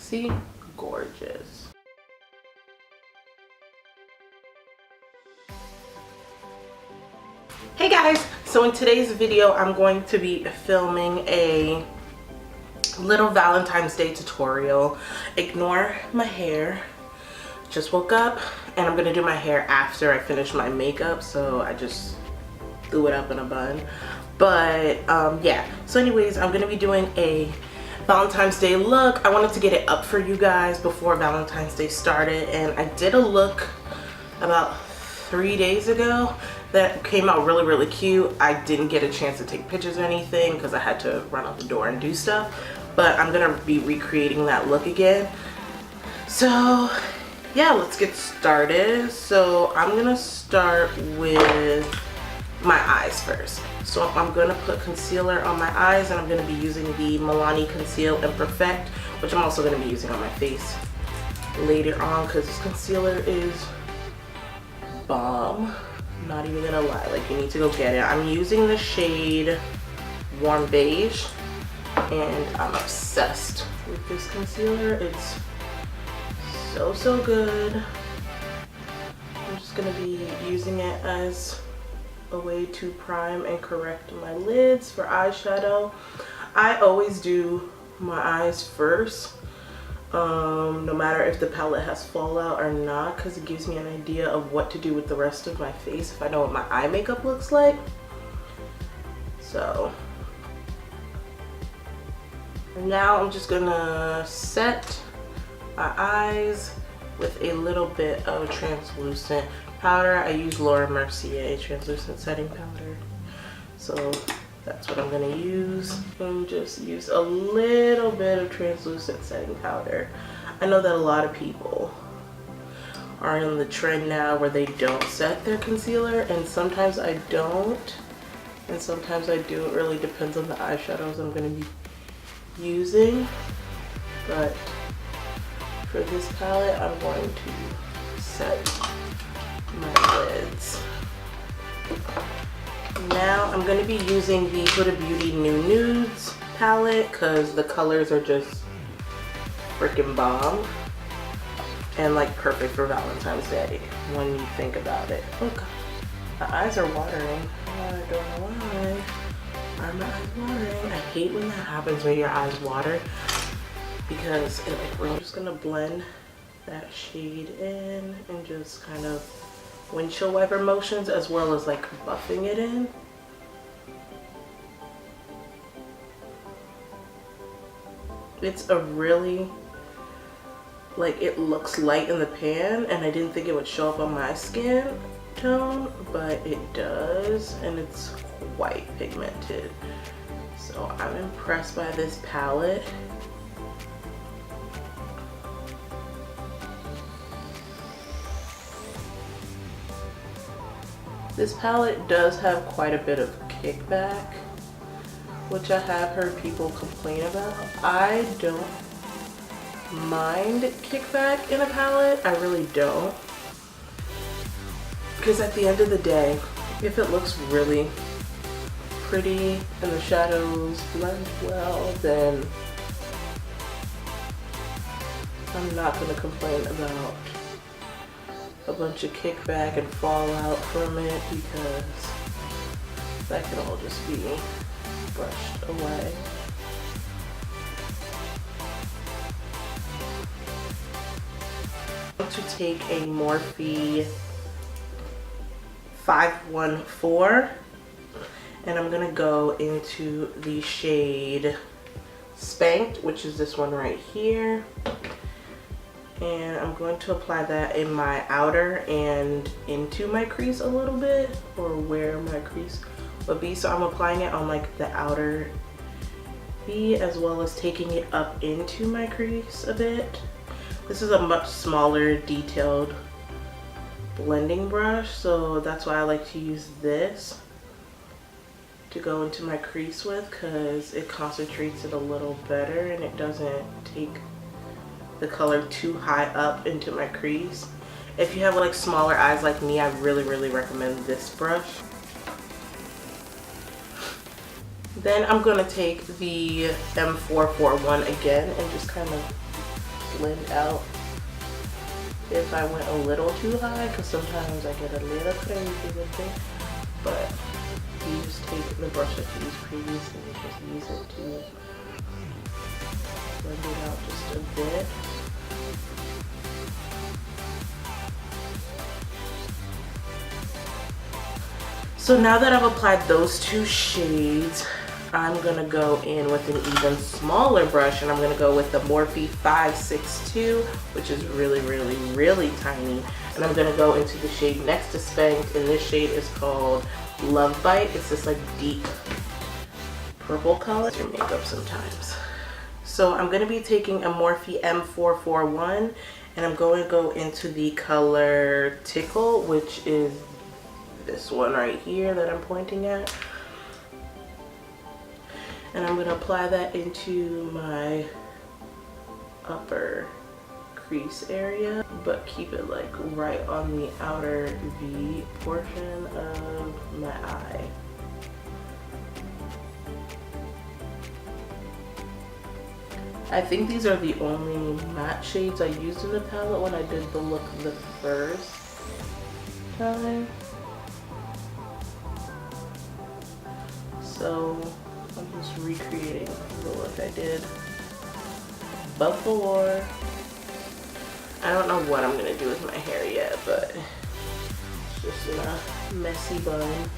See? Gorgeous. Hey guys, so in today's video I'm going to be filming a little Valentine's Day tutorial. Ignore my hair. Just woke up and I'm gonna do my hair after I finish my makeup, so I just threw it up in a bun. But yeah, so anyways, I'm gonna be doing a Valentine's Day look. I wanted to get it up for you guys before Valentine's Day started, and I did a look about 3 days ago that came out really cute. I didn't get a chance to take pictures or anything because I had to run out the door and do stuff, but I'm gonna be recreating that look again. So yeah, let's get started. So I'm gonna start with my eyes first. So I'm gonna put concealer on my eyes, and I'm gonna be using the Milani Conceal and Perfect, which I'm also gonna be using on my face later on because this concealer is bomb. I'm not even gonna lie, like, you need to go get it. I'm using the shade Warm Beige, and I'm obsessed with this concealer. It's so good. I'm just gonna be using it as a way to prime and correct my lids for eyeshadow. I always do my eyes first, no matter if the palette has fallout or not, because it gives me an idea of what to do with the rest of my face if I know what my eye makeup looks like. So now I'm just gonna set my eyes with a little bit of translucent powder. I use Mercier translucent setting powder, so that's what I'm gonna use. And just use a little bit of translucent setting powder. I know that a lot of people are in the trend now where they don't set their concealer, and sometimes I don't, and sometimes I do. It really depends on the eyeshadows I'm gonna be using, but for this palette I'm going to set my lids. Now I'm going to be using the Huda Beauty Nudes palette because the colors are just freaking bomb and like perfect for Valentine's Day when you think about it. Oh god, my eyes are watering. I don't know why. Why are my eyes watering? I hate when that happens, when your eyes water, because it like really. I'm just gonna blend that shade in and just kind of windshield wiper motions, as well as like buffing it in. It's a really, like, it looks light in the pan, and I didn't think it would show up on my skin tone, but it does, and it's quite pigmented. So I'm impressed by this palette. This palette does have quite a bit of kickback, which I have heard people complain about. I don't mind kickback in a palette. I really don't. Because at the end of the day, if it looks really pretty and the shadows blend well, then I'm not going to complain about a bunch of kickback and fallout from it, because that can all just be brushed away. I'm going to take a Morphe 514, and I'm going to go into the shade Spanked, which is this one right here. And I'm going to apply that in my outer and into my crease a little bit, or where my crease would be. So I'm applying it on like the outer V, as well as taking it up into my crease a bit. This is a much smaller detailed blending brush, so that's why I like to use this to go into my crease with, because it concentrates it a little better and it doesn't take the color too high up into my crease. If you have like smaller eyes like me, I really recommend this brush. Then I'm going to take the M441 again and just kind of blend out if I went a little too high, because sometimes I get a little crazy with it. But you just take the brush that you used previously and just use it to blend it out just a bit. So now that I've applied those two shades, I'm gonna go in with an even smaller brush, and I'm gonna go with the Morphe 562, which is really, really, really tiny. And I'm gonna go into the shade next to Spanked, and this shade is called Love Bite. It's this like deep purple color. It's your makeup sometimes. So I'm gonna be taking a Morphe M441, and I'm going to go into the color Tickle, which is this one right here that I'm pointing at. And I'm going to apply that into my upper crease area, but keep it like right on the outer V portion of my eye. I think these are the only matte shades I used in the palette when I did the look the first time. So I'm just recreating the look I did before. I don't know what I'm gonna do with my hair yet, but it's just in a messy bun.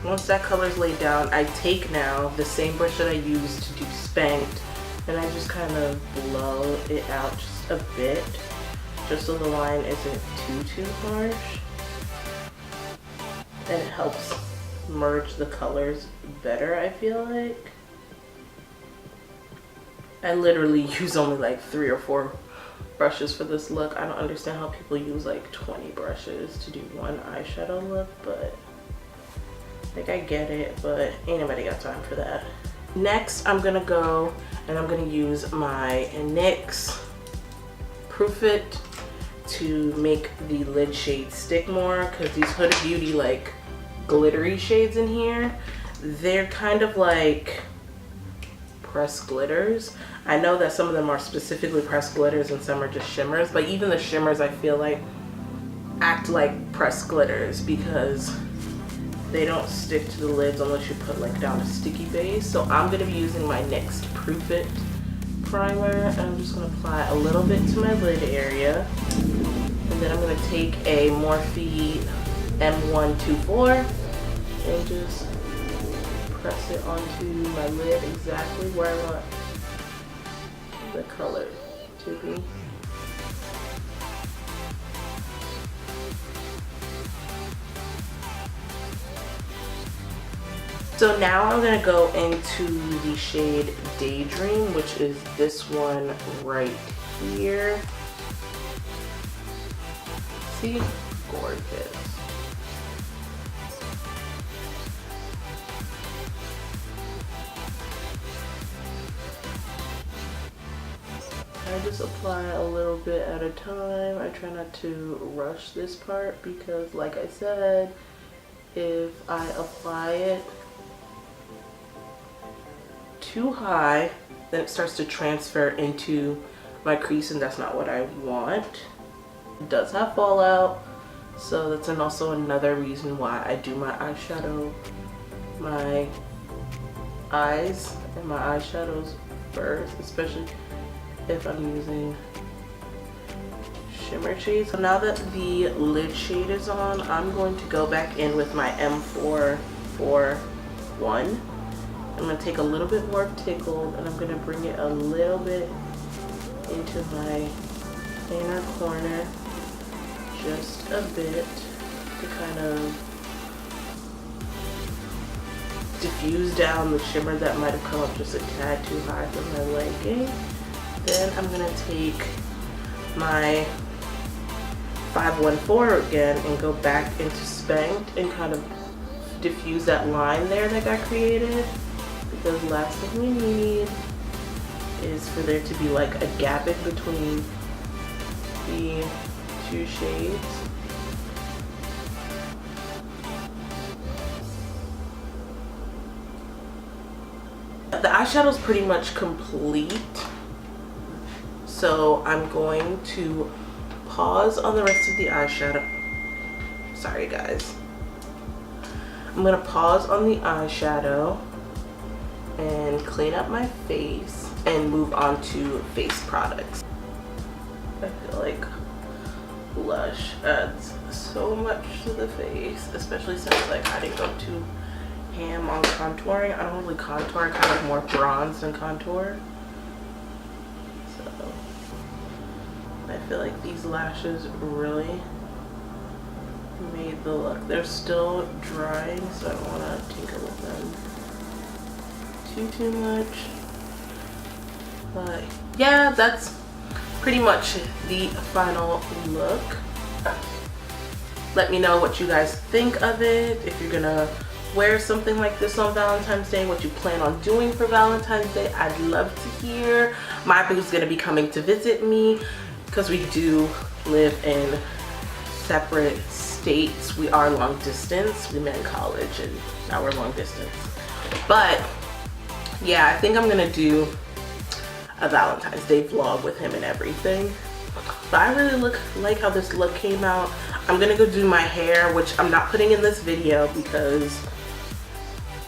Once that color is laid down, I take now the same brush that I used to do Spanked, and I just kind of blow it out just a bit, just so the line isn't too harsh. And it helps merge the colors better, I feel like. I literally use only like 3 or 4 brushes for this look. I don't understand how people use like 20 brushes to do one eyeshadow look, but like I get it, but ain't nobody got time for that. Next, I'm gonna go and I'm gonna use my NYX Proof It to make the lid shade stick more, because these Huda Beauty like glittery shades in here, they're kind of like pressed glitters. I know that some of them are specifically pressed glitters and some are just shimmers, but even the shimmers I feel like act like pressed glitters because they don't stick to the lids unless you put like down a sticky base. So I'm gonna be using my NYX Proof It primer, and I'm just gonna apply a little bit to my lid area. And then I'm gonna take a Morphe M124 and just press it onto my lid exactly where I want the color to be. So now I'm gonna go into the shade Daydream, which is this one right here. See? Gorgeous. I just apply a little bit at a time. I try not to rush this part because, like I said, if I apply it too high, then it starts to transfer into my crease, and that's not what I want. It does have fallout, so that's also another reason why I do my eyeshadow, my eyes and my eyeshadows first, especially if I'm using shimmer shades. So now that the lid shade is on, I'm going to go back in with my M441. I'm going to take a little bit more of Tickled, and I'm going to bring it a little bit into my inner corner, just a bit, to kind of diffuse down the shimmer that might have come up just a tad too high for my liking. Then I'm going to take my 514 again and go back into Spanked and kind of diffuse that line there that got created. Because last thing we need is for there to be like a gap in between the two shades. The eyeshadow is pretty much complete, so I'm going to pause on the rest of the eyeshadow. Sorry guys. I'm gonna pause on the eyeshadow and clean up my face and move on to face products. I feel like blush adds so much to the face, especially since like I didn't go too ham on contouring. I don't really contour, I kind of more bronze than contour. So I feel like these lashes really made the look. They're still drying, so I don't want to tinker with them too much. But yeah, that's pretty much the final look. Let me know what you guys think of it. If you're gonna wear something like this on Valentine's Day, what you plan on doing for Valentine's Day, I'd love to hear. My boo's gonna be coming to visit me because we do live in separate states. We are long distance. We met in college and now we're long distance. But yeah, I think I'm gonna do a Valentine's Day vlog with him and everything. But I really like how this look came out. I'm gonna go do my hair, which I'm not putting in this video because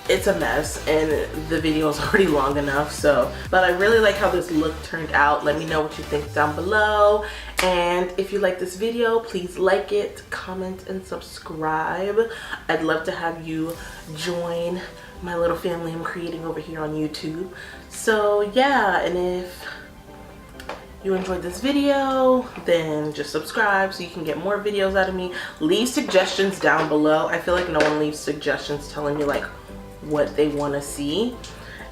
it's a mess and the video is already long enough. So, but I really like how this look turned out. Let me know what you think down below. And if you like this video, please like it, comment, and subscribe. I'd love to have you join my little family I'm creating over here on YouTube. So yeah, and if you enjoyed this video, then just subscribe so you can get more videos out of me. Leave suggestions down below. I feel like no one leaves suggestions telling me like what they want to see,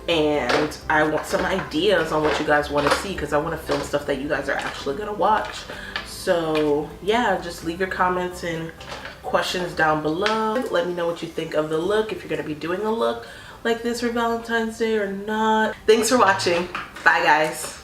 and I want some ideas on what you guys want to see because I want to film stuff that you guys are actually gonna watch. So yeah, just leave your comments and questions down below. Let me know what you think of the look, if you're gonna be doing a look like this for Valentine's Day or not. Thanks for watching. Bye guys.